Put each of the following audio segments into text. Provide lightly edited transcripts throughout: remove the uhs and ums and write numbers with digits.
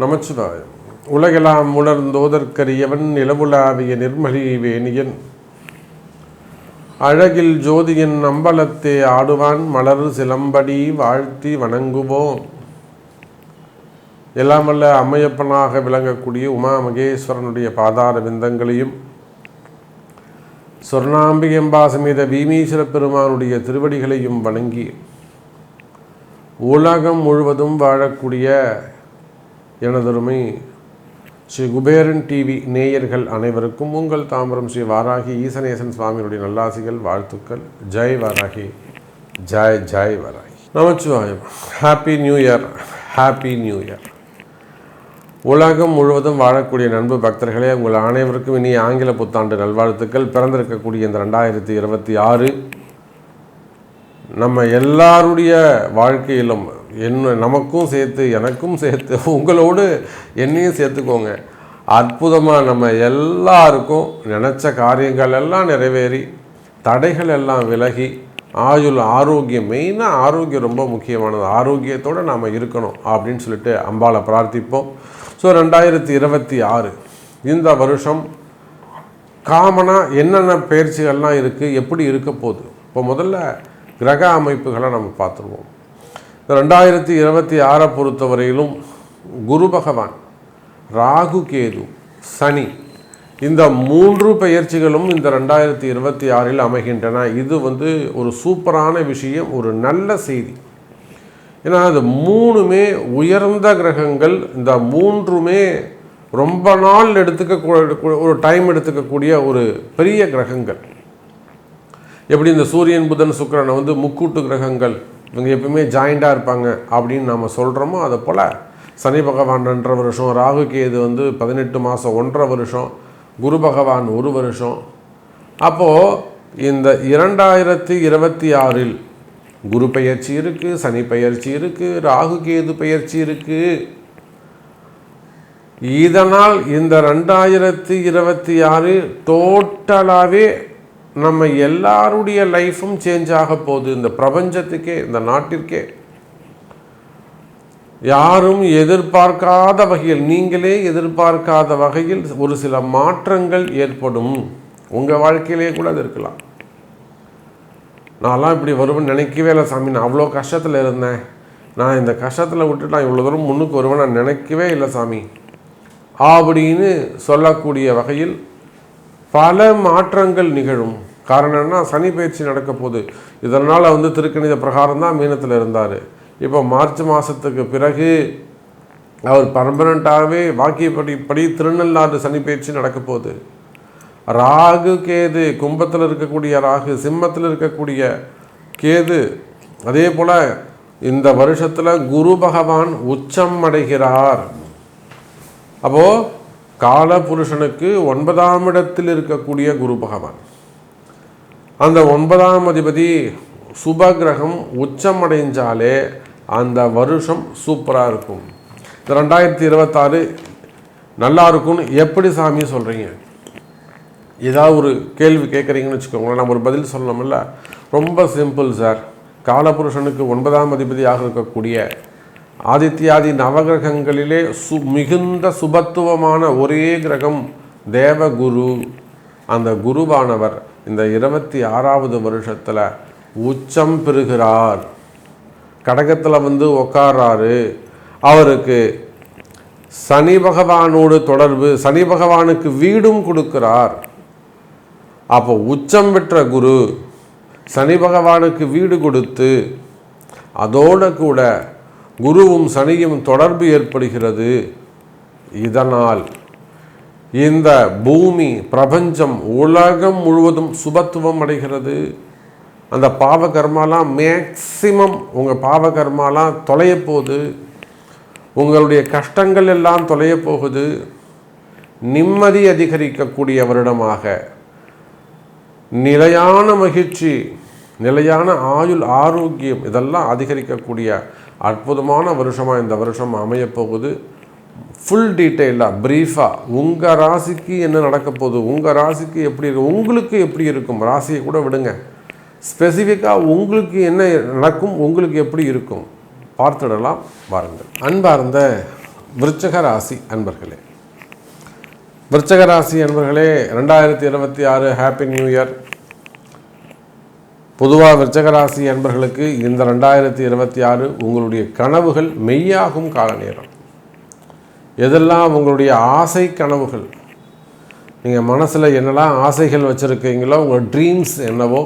நமச்சிவாயம். உலகெல்லாம் உணர்ந்தோதற்கரியவன் நிலவுலாவிய நிர்மலி வேணியன் அழகில் ஜோதியின் அம்பலத்தே ஆடுவான் மலர் சிலம்படி வாழ்த்தி வணங்குவோம். எல்லாம் வல்ல அம்மையப்பனாக விளங்கக்கூடிய உமா மகேஸ்வரனுடைய பாதார விந்தங்களையும் சொர்ணாம்பிகம்பா சமேத பீமீஸ்வர பெருமானுடைய திருவடிகளையும் வணங்கி உலகம் முழுவதும் வாழக்கூடிய எனதருமை ஸ்ரீ குபேரன் டிவி நேயர்கள் அனைவருக்கும் உங்கள் தாம்பரம் ஸ்ரீ வாராகி ஈசனேசன் சுவாமியுடைய நல்லாசிகள், வாழ்த்துக்கள். Jai Varahi, Jai Jai Varahi. Namachivayam. Happy new year, happy new year. உலகம் முழுவதும் வாழக்கூடிய நண்பு பக்தர்களே, உங்கள் அனைவருக்கும் இனி ஆங்கில புத்தாண்டு நல்வாழ்த்துக்கள். பிறந்திருக்கக்கூடிய இந்த 2026 நம்ம எல்லாருடைய வாழ்க்கையிலும் நமக்கும் சேர்த்து எனக்கும் சேர்த்து உங்களோடு என்னையும் சேர்த்துக்கோங்க. அற்புதமாக நம்ம எல்லாருக்கும் நினச்ச காரியங்கள் எல்லாம் நிறைவேறி தடைகள் எல்லாம் விலகி ஆயுள் ஆரோக்கியம், மெயினாக ஆரோக்கியம் ரொம்ப முக்கியமானது. ஆரோக்கியத்தோடு நாம் இருக்கணும் அப்படின்னு சொல்லிட்டு அம்பாளை பிரார்த்திப்போம். ஸோ 2026 இந்த வருஷம் காமனாக என்னென்ன பயிற்சிகள்லாம் இருக்குது, எப்படி இருக்க போகுது. இப்போ முதல்ல கிரக அமைப்புகளை நம்ம பார்த்துருவோம். 2026 பொறுத்தவரையிலும் குரு பகவான், ராகு கேது, சனி இந்த 3 பெயர்ச்சிகளும் இந்த 2026 அமைகின்றன. இது ஒரு சூப்பரான விஷயம், ஒரு நல்ல செய்தி. ஏன்னா அது 3மே உயர்ந்த கிரகங்கள். இந்த 3மே ரொம்ப நாள் ஒரு டைம் எடுத்துக்கக்கூடிய ஒரு பெரிய கிரகங்கள். எப்படி இந்த சூரியன் புதன் சுக்கிரனை முக்கூட்டு கிரகங்கள், இவங்க எப்பவுமே ஜாயிண்டாக இருப்பாங்க அப்படின்னு நம்ம சொல்கிறோமோ, அதை போல் சனி பகவான் 2.5 வருஷம், ராகு கேது 18 மாதம் 1.5 வருஷம், குரு பகவான் 1 வருஷம். அப்போது இந்த 2026 குரு பெயர்ச்சி இருக்குது, சனி பெயர்ச்சி இருக்குது, ராகு கேது பெயர்ச்சி இருக்குது. இதனால் இந்த 2026 டோட்டலாகவே நம்ம எல்லாருடைய லைஃப்பும் சேஞ்ச் ஆக போகுது. இந்த பிரபஞ்சத்துக்கே, இந்த நாட்டிற்கே யாரும் எதிர்பார்க்காத வகையில், நீங்களே எதிர்பார்க்காத வகையில் ஒரு சில மாற்றங்கள் ஏற்படும். உங்கள் வாழ்க்கையிலே கூட அது இருக்கலாம். நான்லாம் இப்படி வருவேன்னு நினைக்கவே இல்லை சாமி, நான் அவ்வளோ கஷ்டத்தில் இருந்தேன், நான் இந்த கஷ்டத்தில் விட்டுட்டு நான் இவ்வளோ தூரம் முன்னுக்கு வருவேன் நான் நினைக்கவே இல்லை சாமி அப்படின்னு சொல்லக்கூடிய வகையில் பல மாற்றங்கள் நிகழும். காரணம் என்ன? சனி பயிற்சி நடக்க போகுது. இதனால் திருக்கணித பிரகாரம் தான் மீனத்தில் இருந்தார். இப்போ மார்ச் மாதத்துக்கு பிறகு அவர் பர்மனண்ட்டாகவே வாக்கியப்படி திருநள்ளாறு சனி பயிற்சி நடக்க போகுது. ராகு கேது, கும்பத்தில் இருக்கக்கூடிய ராகு, சிம்மத்தில் இருக்கக்கூடிய கேது, அதே போல் இந்த வருஷத்தில் குரு பகவான் உச்சம் அடைகிறார். அப்போது கால புருஷனுக்கு 9ஆம் இடத்தில் இருக்கக்கூடிய குரு பகவான், அந்த 9ஆம் அதிபதி சுபகிரகம் உச்சம் அடைஞ்சாலே அந்த வருஷம் சூப்பராக இருக்கும். இந்த 2026 நல்லா இருக்கும்னு எப்படி சாமி சொல்கிறீங்க? ஏதாவது ஒரு கேள்வி கேட்குறீங்கன்னு வச்சுக்கோங்களேன், நம்ம ஒரு பதில் சொல்லணும்ல. ரொம்ப சிம்பிள் சார். காலபுருஷனுக்கு 9ஆம் அதிபதியாக இருக்கக்கூடிய ஆதித்யாதி நவகிரகங்களிலே மிகுந்த சுபத்துவமான ஒரே கிரகம் தேவகுரு. அந்த குருவானவர் இந்த 26வது வருஷத்தில் உச்சம் பெறுகிறார். கடகத்தில் உட்கார்றாரு. அவருக்கு சனி பகவானோடு தொடர்பு, சனி பகவானுக்கு வீடும் கொடுக்கிறார். அப்போ உச்சம் பெற்ற குரு சனி பகவானுக்கு வீடு கொடுத்து அதோடு கூட குருவும் சனியும் தொடர்பு ஏற்படுகிறது. இதனால் இந்த பூமி, பிரபஞ்சம், உலகம் முழுவதும் சுபத்துவம் அடைகிறது. அந்த பாவகர்மாலாம் மேக்சிமம் உங்கள் பாவகர்மாலாம் தொலைய போகுது. உங்களுடைய கஷ்டங்கள் எல்லாம் தொலைய போகுது. நிம்மதி அதிகரிக்கக்கூடிய வருடமாக, நிலையான மகிழ்ச்சி, நிலையான ஆயுள் ஆரோக்கியம் இதெல்லாம் அதிகரிக்கக்கூடிய அற்புதமான வருஷமாக இந்த வருஷம் அமையப்போகுது. ஃபுல் டீட்டெயிலாக ப்ரீஃபாக உங்கள் ராசிக்கு என்ன நடக்க போகுது, உங்கள் ராசிக்கு எப்படி இருக்கும், உங்களுக்கு எப்படி இருக்கும், ராசியை கூட விடுங்க, ஸ்பெசிஃபிக்காக உங்களுக்கு என்ன நடக்கும், உங்களுக்கு எப்படி இருக்கும் பார்த்துடலாம் வாருங்கள். அன்பார்ந்த விருச்சிக ராசி அன்பர்களே, விருச்சிக ராசி அன்பர்களே, 2026 ஹாப்பி நியூ இயர். பொதுவாக விருச்சிக ராசி அன்பர்களுக்கு இந்த 2026 உங்களுடைய கனவுகள் மெய்யாகும் கால நேரம். எதெல்லாம் உங்களுடைய ஆசை கனவுகள், நீங்கள் மனசில் என்னெல்லாம் ஆசைகள் வச்சுருக்கீங்களோ, உங்கள் ட்ரீம்ஸ் என்னவோ,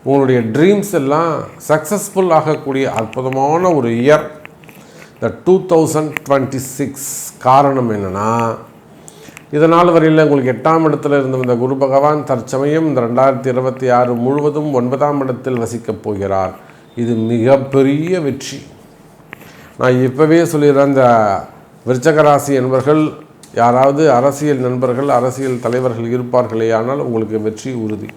உங்களுடைய ட்ரீம்ஸ் எல்லாம் சக்ஸஸ்ஃபுல் ஆகக்கூடிய அற்புதமான ஒரு இயர் இந்த 2026. காரணம் என்னென்னா, இதனால் வரையில் உங்களுக்கு 8ஆம் இடத்துல இருந்த இந்த குரு பகவான் தற்சமயம் இந்த 2026 முழுவதும் 9ஆம் இடத்தில் வசிக்கப் போகிறார். இது மிகப்பெரிய வெற்றி. நான் இப்போவே சொல்லிடுறேன், இந்த விருச்சிக ராசி என்பவர்கள் யாராவது அரசியல் நண்பர்கள், அரசியல் தலைவர்கள் இருப்பார்களே, ஆனால் உங்களுக்கு வெற்றி உறுதி.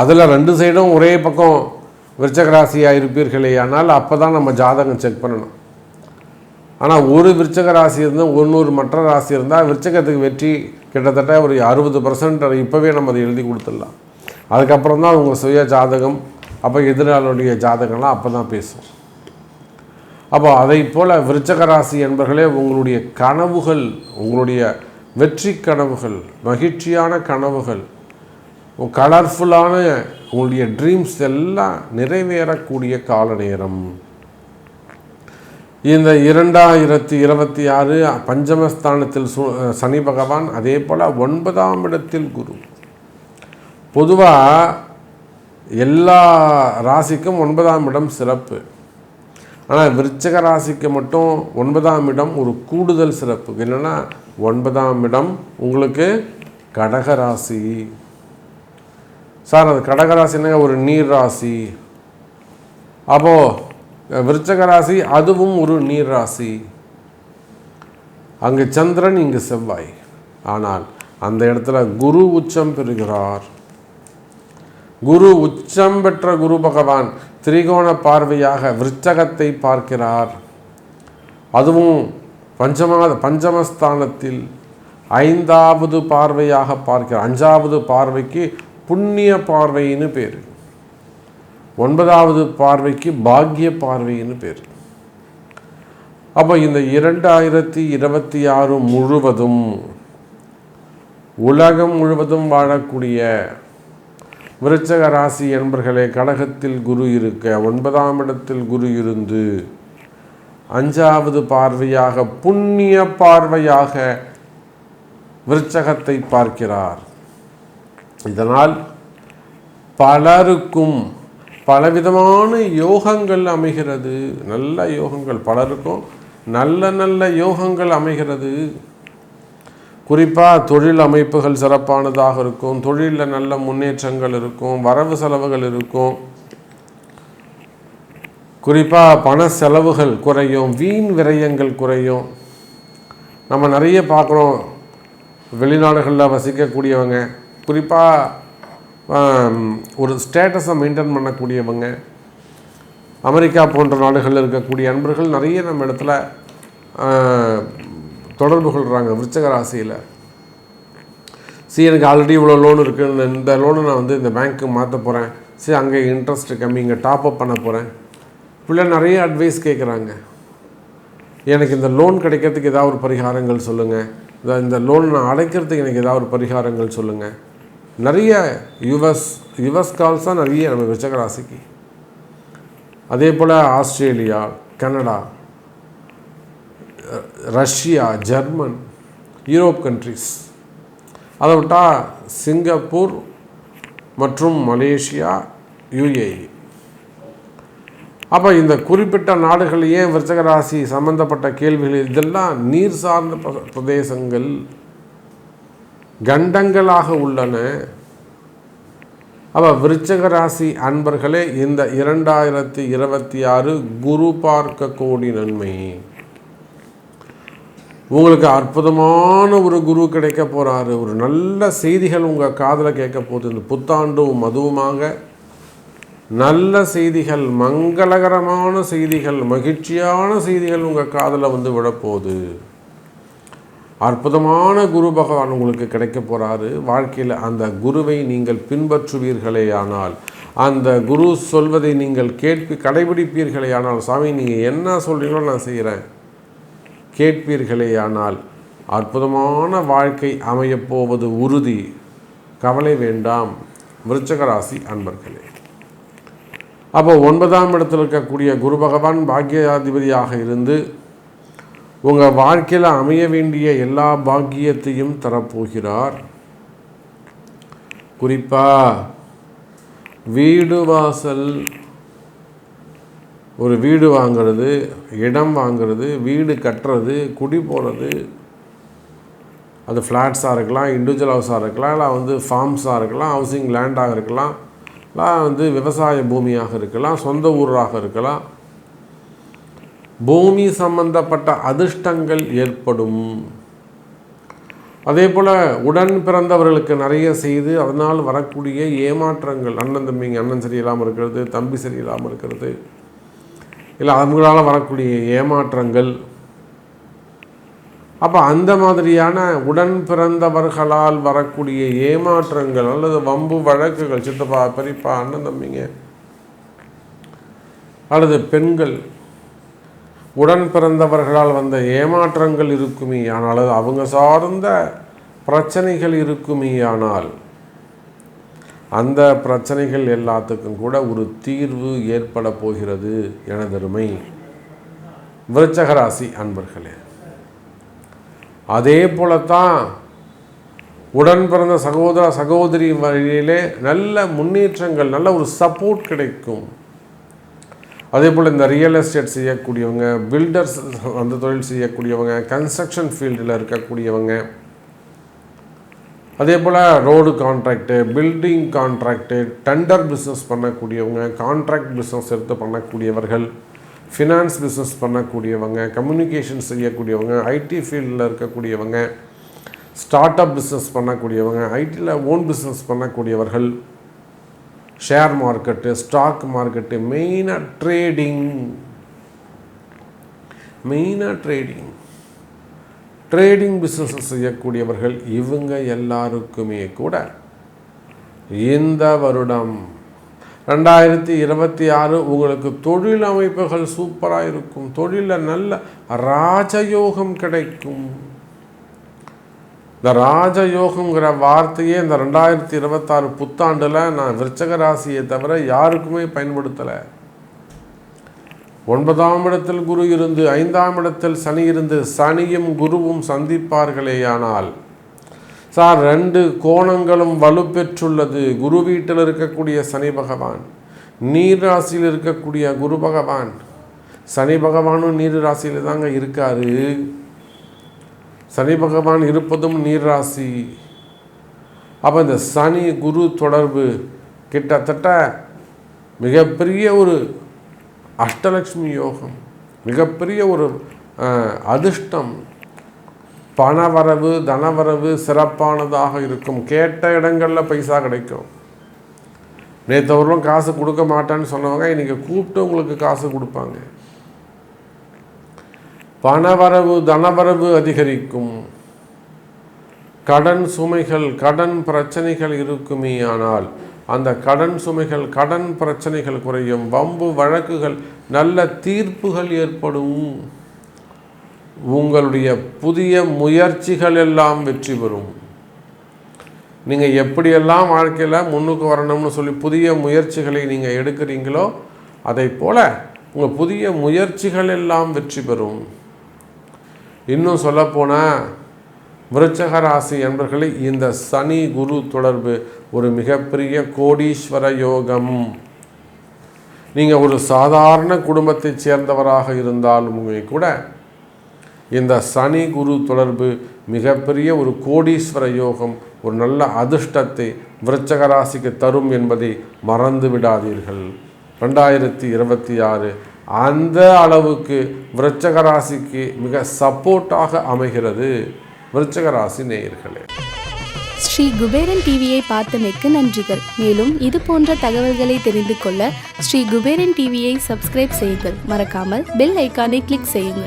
அதில் 2 சைடும் ஒரே பக்கம் விருச்சிக ராசியாக இருப்பீர்களே, ஆனால் அப்போ தான் நம்ம ஜாதகம் செக் பண்ணணும். ஆனால் ஒரு விருச்சிக ராசி இருந்தால் 100 மற்ற ராசி இருந்தால் விருச்சிகத்துக்கு வெற்றி கிட்டத்தட்ட ஒரு 60% இப்போவே நம்ம அதை எழுதி கொடுத்துடலாம். அதுக்கப்புறம் தான் உங்கள் சுய ஜாதகம், அப்போ எதிராளுடைய ஜாதகம்லாம் அப்போ தான் பேசும். அப்போ அதை போல் விருச்சிக ராசி என்பர்களே, உங்களுடைய கனவுகள், உங்களுடைய வெற்றி கனவுகள், மகிழ்ச்சியான கனவுகள், கலர்ஃபுல்லான உங்களுடைய ட்ரீம்ஸ் எல்லாம் நிறைவேறக்கூடிய கால நேரம். இந்த 2026 பஞ்சமஸ்தானத்தில் சனி பகவான், அதே போல் 9ஆம் இடத்தில் குரு. பொதுவாக எல்லா ராசிக்கும் 9ஆம் இடம் சிறப்பு. ஆனால் விருச்சிக ராசிக்கு மட்டும் 9ஆம் இடம் ஒரு கூடுதல் சிறப்பு. என்னென்னா 9ஆம் இடம் உங்களுக்கு கடகராசி. சார் அது கடகராசின்னா ஒரு நீர் ராசி. அப்போது விருச்சிக ராசி அதுவும் ஒரு நீர் ராசி. அங்கு சந்திரன், இங்கு செவ்வாய். ஆனால் அந்த இடத்துல குரு உச்சம் பெறுகிறார். குரு உச்சம் பெற்ற குரு பகவான் திரிகோண பார்வையாக விருச்சகத்தை பார்க்கிறார். அதுவும் பஞ்சமஸ்தானத்தில் 5வது பார்வையாக பார்க்கிறார். 5வது பார்வைக்கு புண்ணிய பார்வைன்னு பேர், 9வது பார்வைக்கு பாக்கிய பார்வைன்னு பேர். அப்போ இந்த 2026 முழுவதும் உலகம் முழுவதும் வாழக்கூடிய விருச்சிக ராசி என்பர்களே, கடகத்தில் குரு இருக்க, 9ஆம் இடத்தில் குரு இருந்து 5வது பார்வையாக புண்ணிய பார்வையாக விருச்சகத்தை பார்க்கிறார். இதனால் பலருக்கும் பலவிதமான யோகங்கள் அமைகிறது. நல்ல யோகங்கள், பலருக்கும் நல்ல நல்ல யோகங்கள் அமைகிறது. குறிப்பாக தொழில் அமைப்புகள் சிறப்பானதாக இருக்கும், தொழிலில் நல்ல முன்னேற்றங்கள் இருக்கும், வரவு செலவுகள் இருக்கும். குறிப்பாக பண செலவுகள் குறையும், வீண் விரயங்கள் குறையும். நம்ம நிறைய பார்க்குறோம், வெளிநாடுகளில் வசிக்கக்கூடியவங்க, குறிப்பாக ஒரு ஸ்டேட்டஸை மெயின்டைன் பண்ணக்கூடியவங்க, அமெரிக்கா போன்ற நாடுகளில் இருக்கக்கூடிய அன்பர்கள் நிறைய நம்ம இடத்துல தொடர்பு கொள்கிறாங்க விருச்சிக ராசியில். எனக்கு ஆல்ரெடி இவ்வளோ லோன் இருக்குது, இந்த லோனை நான் இந்த பேங்க்கு மாற்ற போகிறேன், அங்கே இன்ட்ரெஸ்ட் கம்மி, இங்கே டாப்அப் பண்ண போகிறேன், இப்படிலாம் நிறைய அட்வைஸ் கேட்குறாங்க. எனக்கு இந்த லோன் கிடைக்கிறதுக்கு ஏதாவது ஒரு பரிகாரங்கள் சொல்லுங்கள், இந்த லோன் நான் அடைக்கிறதுக்கு எனக்கு ஏதாவது ஒரு பரிகாரங்கள் சொல்லுங்கள். நிறைய யுஎஸ் கால்ஸ் தான் நிறைய நம்ம விருச்சிக ராசிக்கு. அதே போல் Australia, Canada, Russia, German, Europe countries, அதை விட்டால் சிங்கப்பூர் மற்றும் மலேசியா, யுஏஇ. அப்போ இந்த குறிப்பிட்ட நாடுகள் ஏன் விருச்சிக ராசி சம்பந்தப்பட்ட கேள்விகள், இதெல்லாம் நீர் சார்ந்த பிரதேசங்கள், கண்டங்களாக உள்ளன. அப்போ விருச்சிக ராசி அன்பர்களே, இந்த 2026 குரு பார்க்க கோடி நன்மை. உங்களுக்கு அற்புதமான ஒரு குரு கிடைக்க போகிறாரு. ஒரு நல்ல செய்திகள் உங்கள் காதில் கேட்க போகுது. இந்த புத்தாண்டும் அதுவுமாக நல்ல செய்திகள், மங்களகரமான செய்திகள், மகிழ்ச்சியான செய்திகள் உங்கள் காதில் விழப்போகுது. அற்புதமான குரு பகவான் உங்களுக்கு கிடைக்க போகிறாரு. வாழ்க்கையில் அந்த குருவை நீங்கள் பின்பற்றுவீர்களேயானால், அந்த குரு சொல்வதை நீங்கள் கடைபிடிப்பீர்களேயானால், சாமி நீங்கள் என்ன சொல்கிறீங்களோ நான் செய்கிறேன் கேட்பீர்களேயானால் அற்புதமான வாழ்க்கை அமையப்போவது உறுதி. கவலை வேண்டாம் விருச்சிக ராசி அன்பர்களே. அப்போ 9ஆம் இடத்தில் இருக்கக்கூடிய குரு பகவான் பாக்கியாதிபதியாக இருந்து உங்கள் வாழ்க்கையில் அமைய வேண்டிய எல்லா பாக்கியத்தையும் தரப்போகிறார். குறிப்பாக வீடு வாசல், ஒரு வீடு வாங்கிறது, இடம் வாங்கிறது, வீடு கட்டுறது, குடி போகிறது, அது ஃப்ளாட்ஸாக இருக்கலாம், இண்டிவிஜுவல் ஹவுஸாக இருக்கலாம், இல்லை ஃபார்ம்ஸாக இருக்கலாம், ஹவுசிங் லேண்டாக இருக்கலாம், இல்லை விவசாய பூமியாக இருக்கலாம், சொந்த ஊராக இருக்கலாம். பூமி சம்பந்தப்பட்ட அதிர்ஷ்டங்கள் ஏற்படும். அதே போல் உடன் பிறந்தவர்களுக்கு நிறைய செய்து அதனால் வரக்கூடிய ஏமாற்றங்கள், அண்ணன் தம்பிங்க, அண்ணன் சரியில்லாமல் இருக்கிறது, தம்பி சரியில்லாமல் இருக்கிறது, இல்லை அவங்களால் வரக்கூடிய ஏமாற்றங்கள். அப்போ அந்த மாதிரியான உடன் பிறந்தவர்களால் வரக்கூடிய ஏமாற்றங்கள் அல்லது வம்பு வழக்குகள், சித்தப்பா பெரியப்பா அண்ணன் தம்பிங்க அல்லது பெண்கள், உடன் பிறந்தவர்களால் வந்த ஏமாற்றங்கள் இருக்குமே ஆனால், அவங்க சார்ந்த பிரச்சனைகள் இருக்குமே ஆனால், அந்த பிரச்சனைகள் எல்லாத்துக்கும் கூட ஒரு தீர்வு ஏற்பட போகிறது எனதருமை விருச்சிக ராசி அன்பர்களே. அதே போலத்தான் உடன் பிறந்த சகோதர சகோதரி வழியிலே நல்ல முன்னேற்றங்கள், நல்ல ஒரு சப்போர்ட் கிடைக்கும். அதே போல் இந்த ரியல் எஸ்டேட் செய்யக்கூடியவங்க, பில்டர்ஸ் அந்த தொழில் செய்யக்கூடியவங்க, கன்ஸ்ட்ரக்ஷன் ஃபீல்டில் இருக்கக்கூடியவங்க, அதே போல் road contract, building contract, tender business பண்ணக்கூடியவங்க, கான்ட்ராக்ட் பிஸ்னஸ் எடுத்து பண்ணக்கூடியவர்கள், ஃபினான்ஸ் பிஸ்னஸ் பண்ணக்கூடியவங்க, கம்யூனிகேஷன் செய்யக்கூடியவங்க, ஐடி ஃபீல்டில் இருக்கக்கூடியவங்க, ஸ்டார்ட் அப் பிஸ்னஸ் பண்ணக்கூடியவங்க, ஐடியில் ஓன் பிஸ்னஸ் பண்ணக்கூடியவர்கள், ஷேர் மார்க்கெட்டு, ஸ்டாக் மார்க்கெட்டு, மெயினாக ட்ரேடிங் பிஸ்னஸ் செய்யக்கூடியவர்கள், இவங்க எல்லாருக்குமே கூட இந்த வருடம் 2026 உங்களுக்கு தொழில் அமைப்புகள் சூப்பராக இருக்கும். தொழிலில் நல்ல ராஜயோகம் கிடைக்கும். இந்த ராஜயோகங்கிற வார்த்தையே இந்த 2026 புத்தாண்டில் நான் விருச்சிக ராசியை தவிர யாருக்குமே பயன்படுத்தலை. 9ஆம் இடத்தில் குரு இருந்து 5ஆம் இடத்தில் சனி இருந்து சனியும் குருவும் சந்திப்பார்களேயானால், சார் 2 கோணங்களும் வலுப்பெற்றுள்ளது. குரு வீட்டில் இருக்கக்கூடிய சனி பகவான், நீர் ராசியில் இருக்கக்கூடிய குரு பகவான், சனி பகவானும் நீர் ராசியில் தாங்க இருக்காரு. சனி பகவான் இருப்பதும் நீர் ராசி. அப்போ இந்த சனி குரு தொடர்பு கிட்டத்தட்ட மிகப்பெரிய ஒரு அஷ்டலக்ஷ்மி யோகம், மிகப்பெரிய ஒரு அதிர்ஷ்டம், பணவரவு தனவரவு சிறப்பானதாக இருக்கும். கேட்ட இடங்களில் பைசா கிடைக்கும். நேற்றவர்களும் காசு கொடுக்க மாட்டான்னு சொன்னவங்க இன்றைக்கி கூப்பிட்டு உங்களுக்கு காசு கொடுப்பாங்க. பணவரவு தனவரவு அதிகரிக்கும். கடன் சுமைகள், கடன் பிரச்சனைகள் இருக்குமே ஆனால் அந்த கடன் சுமைகள், கடன் பிரச்சனைகள் குறையும். வம்பு வழக்குகள், நல்ல தீர்ப்புகள் ஏற்படும். உங்களுடைய புதிய முயற்சிகள் எல்லாம் வெற்றி பெறும். நீங்கள் எப்படியெல்லாம் வாழ்க்கையில் முன்னுக்கு வரணும்னு சொல்லி புதிய முயற்சிகளை நீங்கள் எடுக்கிறீங்களோ அதை போல் உங்கள் புதிய முயற்சிகள் எல்லாம் வெற்றி பெறும். இன்னும் சொல்லப்போனால் விருச்சிக ராசி என்பர்களை இந்த சனி குரு தொடர்பு ஒரு மிகப்பெரிய கோடீஸ்வர யோகம். நீங்கள் ஒரு சாதாரண குடும்பத்தை சேர்ந்தவராக இருந்தாலும் கூட இந்த சனி குரு தொடர்பு மிகப்பெரிய ஒரு கோடீஸ்வர யோகம், ஒரு நல்ல அதிர்ஷ்டத்தை விருச்சிக ராசிக்கு தரும் என்பதை மறந்து விடாதீர்கள். 2026 அந்த அளவுக்கு விருச்சிக ராசிக்கு மிக சப்போர்ட்டாக அமைகிறது. விருச்சிக ராசி நேயர்களே, ஸ்ரீ குபேரன் டிவியை பார்த்தமைக்கு நன்றிகள். மேலும் இது போன்ற தகவல்களை தெரிந்து கொள்ள ஸ்ரீ குபேரன் டிவியை சப்ஸ்கிரைப் செய்யுங்கள். மறக்காமல் பெல் ஐக்கானை கிளிக் செய்யுங்கள்.